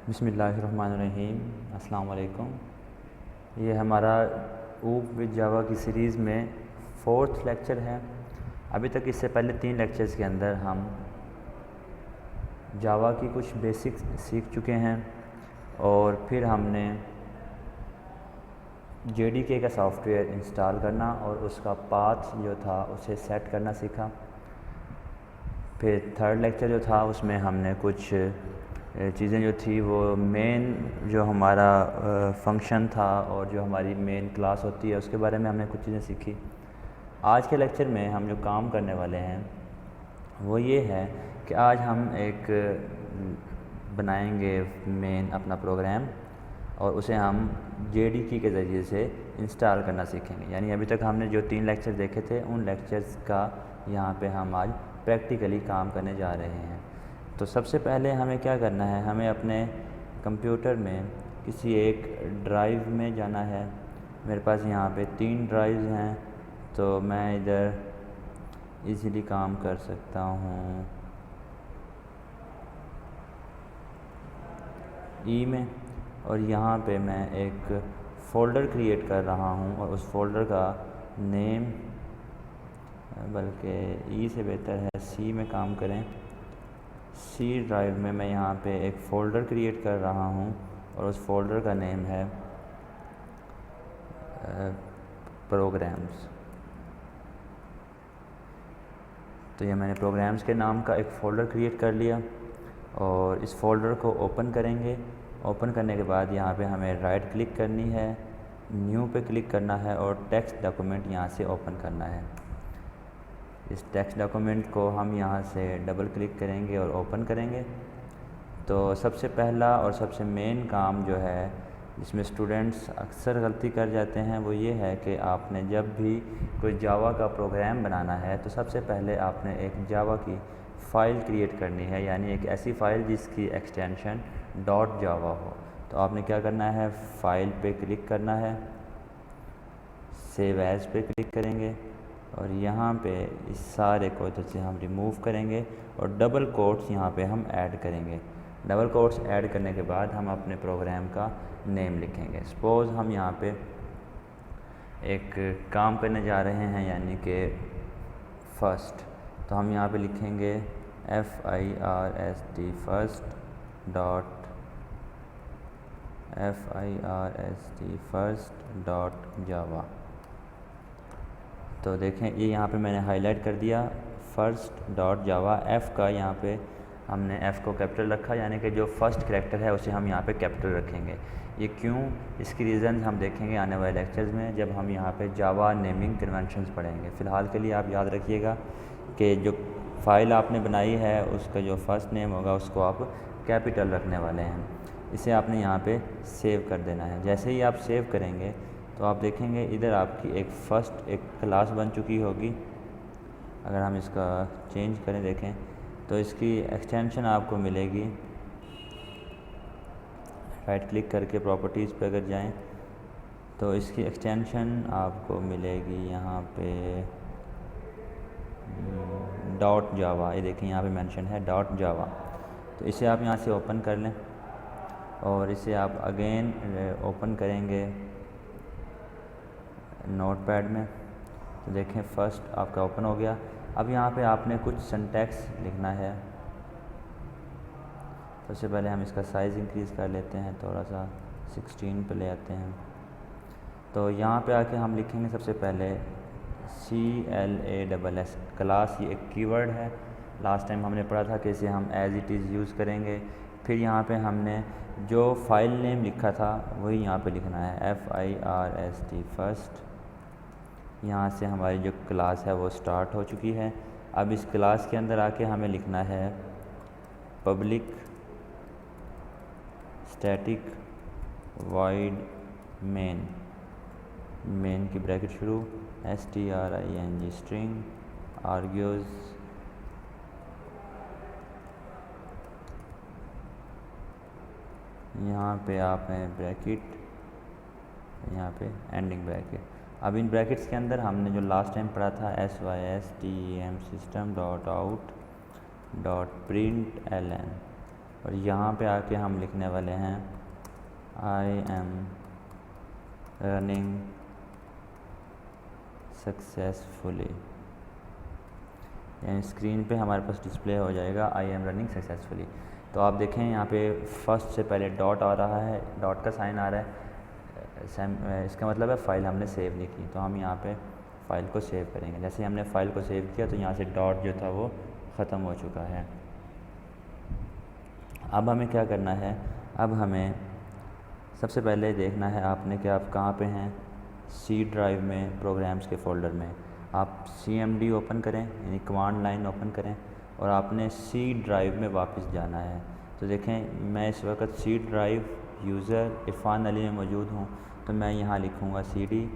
बिस्मिल्लाहिर्रहमानिर्रहीम। अस्सलाम वालेकुम। ये हमारा ऊप विद जावा की सीरीज़ में 4th लेक्चर है। अभी तक इससे पहले 3 लेक्चर्स के अंदर हम जावा की कुछ बेसिक्स सीख चुके हैं और फिर हमने JDK का सॉफ्टवेयर इंस्टॉल करना और उसका पाथ जो था उसे सेट करना सीखा। फिर 3rd लेक्चर जो था उसमें हमने कुछ चीज़ें जो थी वो मेन जो हमारा फंक्शन था और जो हमारी मेन क्लास होती है उसके बारे में हमने कुछ चीज़ें सीखी। आज के लेक्चर में हम जो काम करने वाले हैं वो ये है कि आज हम एक बनाएंगे मेन अपना प्रोग्राम और उसे हम JDK के ज़रिए से इंस्टॉल करना सीखेंगे। यानी अभी तक हमने जो 3 लेक्चर देखे थे उन लेक्चर्स का यहाँ पे हम आज प्रैक्टिकली काम करने जा रहे हैं। तो सबसे पहले हमें क्या करना है, हमें अपने कंप्यूटर में किसी एक ड्राइव में जाना है। मेरे पास यहाँ पे 3 ड्राइव्स हैं तो मैं इधर इजीली काम कर सकता हूँ ई में, और यहाँ पे मैं एक फ़ोल्डर क्रिएट कर रहा हूँ और उस फोल्डर का नेम, बल्कि ई से बेहतर है सी में काम करें। सी ड्राइव में मैं यहाँ पे एक फ़ोल्डर क्रिएट कर रहा हूँ और उस फोल्डर का नेम है प्रोग्राम्स। तो ये मैंने प्रोग्राम्स के नाम का एक फ़ोल्डर क्रिएट कर लिया और इस फोल्डर को ओपन करेंगे। ओपन करने के बाद यहाँ पे हमें राइट क्लिक करनी है, न्यू पे क्लिक करना है और टेक्स्ट डॉक्यूमेंट यहाँ से ओपन करना है। इस टेक्स्ट डॉक्यूमेंट को हम यहाँ से डबल क्लिक करेंगे और ओपन करेंगे। तो सबसे पहला और सबसे मेन काम जो है जिसमें स्टूडेंट्स अक्सर गलती कर जाते हैं वो ये है कि आपने जब भी कोई जावा का प्रोग्राम बनाना है तो सबसे पहले आपने एक जावा की फ़ाइल क्रिएट करनी है, यानी एक ऐसी फ़ाइल जिसकी एक्सटेंशन .java हो। तो आपने क्या करना है, फ़ाइल पे क्लिक करना है, सेव एज़ पे क्लिक करेंगे और यहाँ पे इस सारे को जैसे हम रिमूव करेंगे और डबल कोट्स यहाँ पे हम ऐड करेंगे। डबल कोट्स ऐड करने के बाद हम अपने प्रोग्राम का नेम लिखेंगे। सपोज़ हम यहाँ पे एक काम करने जा रहे हैं यानी कि फ़र्स्ट, तो हम यहाँ पे लिखेंगे FIRST first dot java। तो देखें ये यहाँ पे मैंने हाईलाइट कर दिया first.java। F का यहाँ पे हमने F को कैपिटल रखा, यानी कि जो फर्स्ट कैरेक्टर है उसे हम यहाँ पे कैपिटल रखेंगे। ये क्यों, इसकी रीज़न हम देखेंगे आने वाले लेक्चर्स में जब हम यहाँ पे जावा नेमिंग कन्वेंशंस पढ़ेंगे। फ़िलहाल के लिए आप याद रखिएगा कि जो फ़ाइल आपने बनाई है उसका जो फर्स्ट नेम होगा उसको आप कैपिटल रखने वाले हैं। इसे आपने यहाँ पे सेव कर देना है। जैसे ही आप सेव करेंगे तो आप देखेंगे इधर आपकी एक क्लास बन चुकी होगी। अगर हम इसका चेंज करें देखें तो इसकी एक्सटेंशन आपको मिलेगी। राइट क्लिक करके प्रॉपर्टीज़ पे अगर जाएं तो इसकी एक्सटेंशन आपको मिलेगी यहाँ पे .java। ये देखें यहाँ पे मेंशन है .java। तो इसे आप यहाँ से ओपन कर लें और इसे आप अगेन ओपन करेंगे नोटपैड में। तो देखें फर्स्ट आपका ओपन हो गया। अब यहाँ पे आपने कुछ सिंटैक्स लिखना है। सबसे पहले हम इसका साइज़ इंक्रीज़ कर लेते हैं, थोड़ा सा 16 पे ले आते हैं। तो यहाँ पे आके हम लिखेंगे सबसे पहले CLASS। क्लास ये एक कीवर्ड है, लास्ट टाइम हमने पढ़ा था कि इसे हम एज़ इट इज़ यूज़ करेंगे। फिर यहाँ पे हमने जो फाइल नेम लिखा था वही यहाँ पे लिखना है FIRST फर्स्ट। यहाँ से हमारी जो क्लास है वो स्टार्ट हो चुकी है। अब इस क्लास के अंदर आके हमें लिखना है public static void main, main की ब्रैकेट शुरू STRING स्ट्रिंग आर्ग्यूज यहाँ पे आपने ब्रैकेट, यहाँ पे एंडिंग ब्रैकेट। अब इन ब्रैकेट्स के अंदर हमने जो लास्ट टाइम पढ़ा था SYSTEM system.out.println, और यहाँ पे आके हम लिखने वाले हैं आई एम रनिंग सक्सेसफुली, यानी स्क्रीन पे हमारे पास डिस्प्ले हो जाएगा आई एम रनिंग सक्सेसफुली। तो आप देखें यहाँ पे फर्स्ट से पहले डॉट आ रहा है, डॉट का साइन आ रहा है, इसका मतलब है फ़ाइल हमने सेव नहीं की। तो हम यहाँ पे फ़ाइल को सेव करेंगे। जैसे हमने फ़ाइल को सेव किया तो यहाँ से डॉट जो था वो ख़त्म हो चुका है। अब हमें क्या करना है, अब हमें सबसे पहले देखना है आपने कि आप कहाँ पे हैं। सी ड्राइव में प्रोग्राम्स के फ़ोल्डर में आप CMD ओपन करें, यानी कमांड लाइन ओपन करें, और आपने सी ड्राइव में वापस जाना है। तो देखें मैं इस वक्त C drive user Irfan Ali में मौजूद हूँ। तो मैं यहाँ लिखूँगा CD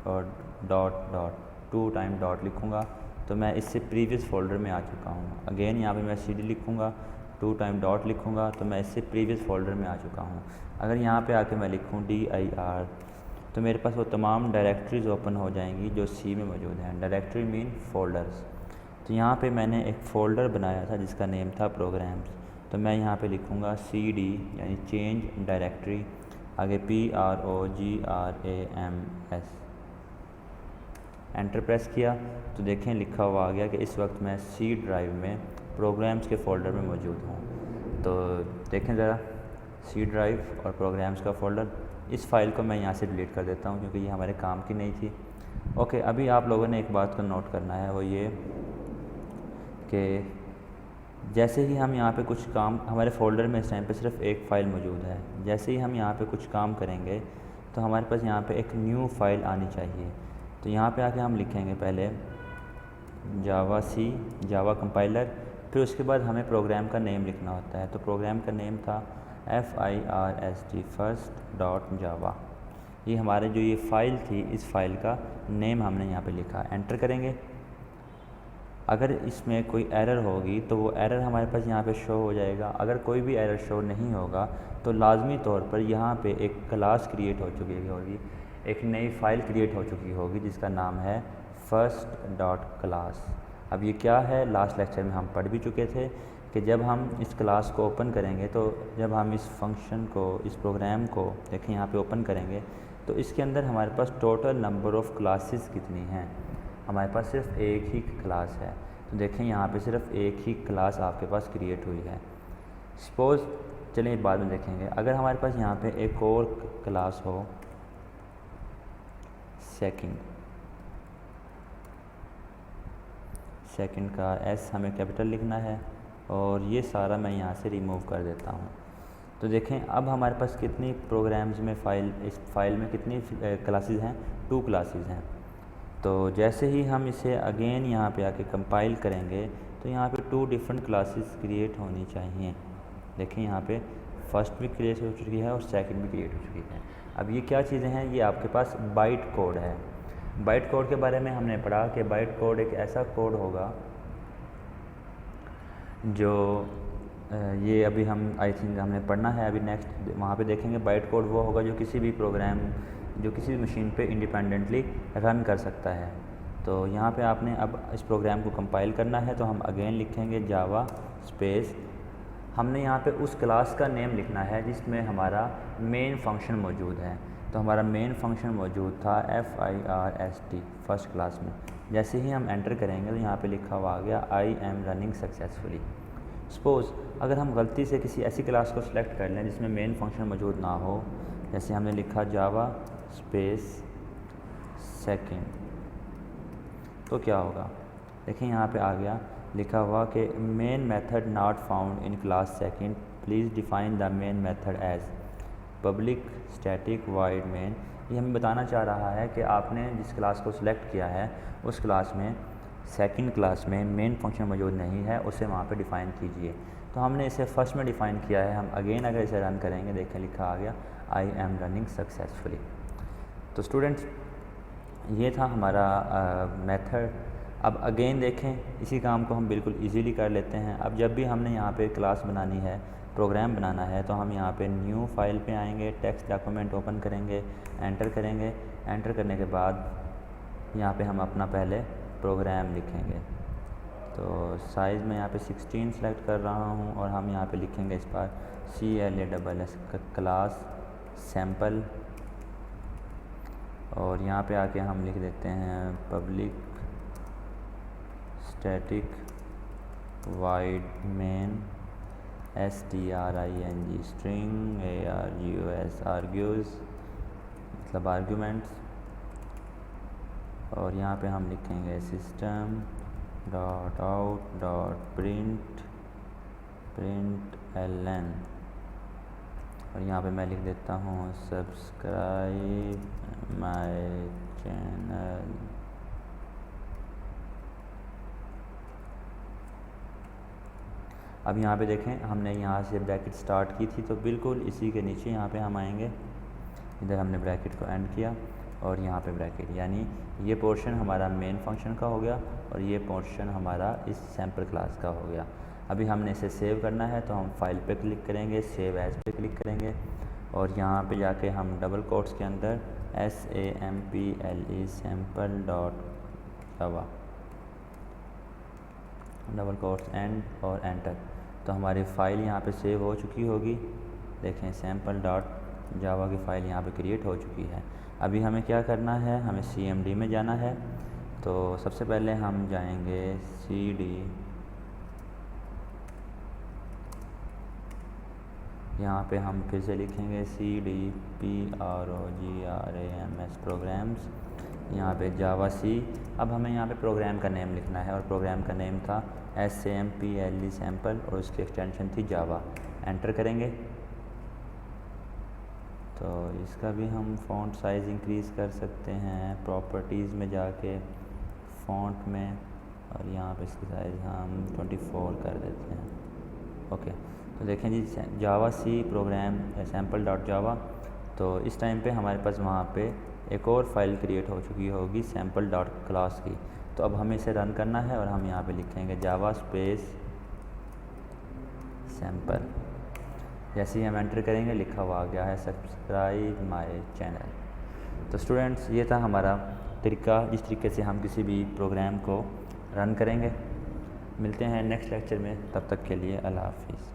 और डॉट डॉट 2 टाइम डॉट लिखूँगा। तो मैं इससे प्रीवियस फ़ोल्डर में आ चुका हूँ। अगेन यहाँ पे मैं CD लिखूँगा, 2 टाइम डॉट लिखूँगा, तो मैं इससे प्रीवियस फ़ोल्डर में आ चुका हूँ। अगर यहाँ पे आके मैं लिखूँ dir, तो मेरे पास वो तमाम डायरेक्टरीज़ ओपन हो जाएंगी जो सी में मौजूद हैं। Directory mean folders. तो यहाँ पे मैंने एक फ़ोल्डर बनाया था जिसका नेम था प्रोग्राम्स। तो मैं यहाँ पे लिखूँगा CD यानी चेंज डायरेक्टरी, आगे PROGRAMS, एंटर प्रेस किया तो देखें लिखा हुआ आ गया कि इस वक्त मैं सी ड्राइव में प्रोग्राम्स के फ़ोल्डर में मौजूद हूँ। तो देखें ज़रा सी ड्राइव और प्रोग्राम्स का फ़ोल्डर। इस फ़ाइल को मैं यहाँ से डिलीट कर देता हूँ क्योंकि ये हमारे काम की नहीं थी। ओके, अभी आप लोगों ने एक बात को नोट करना है, वो ये कि जैसे ही हम यहाँ पे कुछ काम, हमारे फ़ोल्डर में इस टाइम पे सिर्फ एक फ़ाइल मौजूद है, जैसे ही हम यहाँ पे कुछ काम करेंगे तो हमारे पास यहाँ पे एक न्यू फ़ाइल आनी चाहिए। तो यहाँ पे आके हम लिखेंगे पहले जावा कंपाइलर, फिर उसके बाद हमें प्रोग्राम का नेम लिखना होता है। तो प्रोग्राम का नेम था FIRST फर्स्ट डॉट जावा। ये हमारे जो ये फ़ाइल थी, इस फ़ाइल का नेम हमने यहाँ पे लिखा। एंटर करेंगे। अगर इसमें कोई एरर होगी तो वो एरर हमारे पास यहाँ पे शो हो जाएगा। अगर कोई भी एरर शो नहीं होगा तो लाजमी तौर पर यहाँ पे एक क्लास क्रिएट हो चुकी होगी, एक नई फ़ाइल क्रिएट हो चुकी होगी जिसका नाम है फर्स्ट डॉट क्लास। अब ये क्या है, लास्ट लेक्चर में हम पढ़ भी चुके थे कि जब हम इस क्लास को ओपन करेंगे, तो जब हम इस फंक्शन को, इस प्रोग्राम को देखें यहाँ पे ओपन करेंगे तो इसके अंदर हमारे पास टोटल नंबर ऑफ़ क्लासेस कितनी हैं। हमारे पास सिर्फ एक ही क्लास है। तो देखें यहाँ पे सिर्फ एक ही क्लास आपके पास क्रिएट हुई है। सपोज़, चलिए बाद में देखेंगे, अगर हमारे पास यहाँ पे एक और क्लास हो सेकंड का S हमें कैपिटल लिखना है, और ये सारा मैं यहाँ से रिमूव कर देता हूँ। तो देखें अब हमारे पास कितनी प्रोग्राम्स में इस फाइल में कितनी क्लासेस हैं, 2 क्लासेस हैं। तो जैसे ही हम इसे अगेन यहाँ पे आके कंपाइल करेंगे तो यहाँ पे 2 डिफरेंट क्लासेस क्रिएट होनी चाहिए। देखें यहाँ पे फर्स्ट भी क्रिएट हो चुकी है और सेकंड भी क्रिएट हो चुकी है। अब ये क्या चीज़ें हैं, ये आपके पास बाइट कोड है। बाइट कोड के बारे में हमने पढ़ा कि बाइट कोड एक ऐसा कोड होगा जो ये अभी हम आई थिंक हमने पढ़ना है, अभी नेक्स्ट वहाँ पे देखेंगे। बाइट कोड वो होगा जो किसी भी प्रोग्राम, जो किसी भी मशीन पे इंडिपेंडेंटली रन कर सकता है। तो यहाँ पे आपने अब इस प्रोग्राम को कंपाइल करना है, तो हम अगेन लिखेंगे जावा स्पेस, हमने यहाँ पे उस क्लास का नेम लिखना है जिसमें हमारा मेन फंक्शन मौजूद है। तो हमारा मेन फंक्शन मौजूद था FIRST फर्स्ट क्लास में। जैसे ही हम एंटर करेंगे तो यहाँ पे लिखा हुआ आ गया I am running successfully. Suppose अगर हम गलती से किसी ऐसी क्लास को सिलेक्ट कर लें जिसमें मेन फंक्शन मौजूद ना हो, जैसे हमने लिखा जावा स्पेस सेकंड, तो क्या होगा, देखिए यहाँ पे आ गया लिखा हुआ कि main method not found in class second, please define the main method as public static void main. ये हमें बताना चाह रहा है कि आपने जिस क्लास को सिलेक्ट किया है उस क्लास में, सेकंड क्लास में मेन फंक्शन मौजूद नहीं है, उसे वहाँ पे डिफ़ाइन कीजिए। तो हमने इसे फर्स्ट में डिफ़ाइन किया है। हम अगेन अगर इसे रन करेंगे, देखें लिखा आ गया आई एम रनिंग सक्सेसफुली। तो स्टूडेंट्स, ये था हमारा मेथड। अब अगेन देखें, इसी काम को हम बिल्कुल इजीली कर लेते हैं। अब जब भी हमने यहाँ पे क्लास बनानी है, प्रोग्राम बनाना है, तो हम यहाँ पे न्यू फाइल पे आएंगे, टेक्स्ट डॉक्यूमेंट ओपन करेंगे, एंटर करेंगे। एंटर करने के बाद यहाँ पे हम अपना पहले प्रोग्राम लिखेंगे। तो साइज़ मैं यहाँ पे 16 सेलेक्ट कर रहा हूँ और हम यहाँ पे लिखेंगे इस पर CLASS क्लास सैम्पल, और यहाँ पे आके हम लिख देते हैं public static void main STRING string ARGUS आर्ग्यूज़ मतलब आर्ग्यूमेंट्स, और यहाँ पे हम लिखेंगे system dot out dot print ln, और यहाँ पे मैं लिख देता हूँ सब्सक्राइब माय चैनल। अब यहाँ पे देखें हमने यहाँ से ब्रैकेट स्टार्ट की थी, तो बिल्कुल इसी के नीचे यहाँ पे हम आएंगे, इधर हमने ब्रैकेट को एंड किया और यहाँ पे ब्रैकेट, यानी ये पोर्शन हमारा मेन फंक्शन का हो गया और ये पोर्शन हमारा इस सैम्पल क्लास का हो गया। अभी हमने इसे सेव करना है, तो हम फाइल पे क्लिक करेंगे, सेव एज पे क्लिक करेंगे और यहाँ पे जाके हम डबल कोट्स के अंदर SAMPLE sample dot Java double quotes and और एंटर, तो हमारी फ़ाइल यहाँ पे सेव हो चुकी होगी। देखें सैम्पल डॉट जावा की फ़ाइल यहाँ पे क्रिएट हो चुकी है। अभी हमें क्या करना है, हमें CMD में जाना है। तो सबसे पहले हम जाएंगे CD, यहाँ पे हम फिर से लिखेंगे CDPROGRAMS प्रोग्राम्स, यहाँ पे जावा सी। अब हमें यहाँ पे प्रोग्राम का नेम लिखना है और प्रोग्राम का नेम था SAMPLE सैम्पल और उसकी एक्सटेंशन थी जावा। एंटर करेंगे तो इसका भी हम फ़ॉन्ट साइज़ इंक्रीज़ कर सकते हैं प्रॉपर्टीज़ में जाके फ़ॉन्ट में, और यहाँ पे इसकी साइज़ हम 24 कर देते हैं। ओके, तो देखें जी Java C program sample dot Java, तो इस टाइम पे हमारे पास वहाँ पे एक और फाइल क्रिएट हो चुकी होगी सैम्पल डॉट क्लास की। तो अब हमें इसे रन करना है और हम यहाँ पे लिखेंगे जावा स्पेस सैम्पल। जैसे ही हम एंटर करेंगे लिखा हुआ आ गया है सब्सक्राइब माय चैनल। तो स्टूडेंट्स ये था हमारा तरीका, जिस तरीके से हम किसी भी प्रोग्राम को रन करेंगे। मिलते हैं नेक्स्ट लेक्चर में, तब तक के लिए अल्लाह हाफिज़।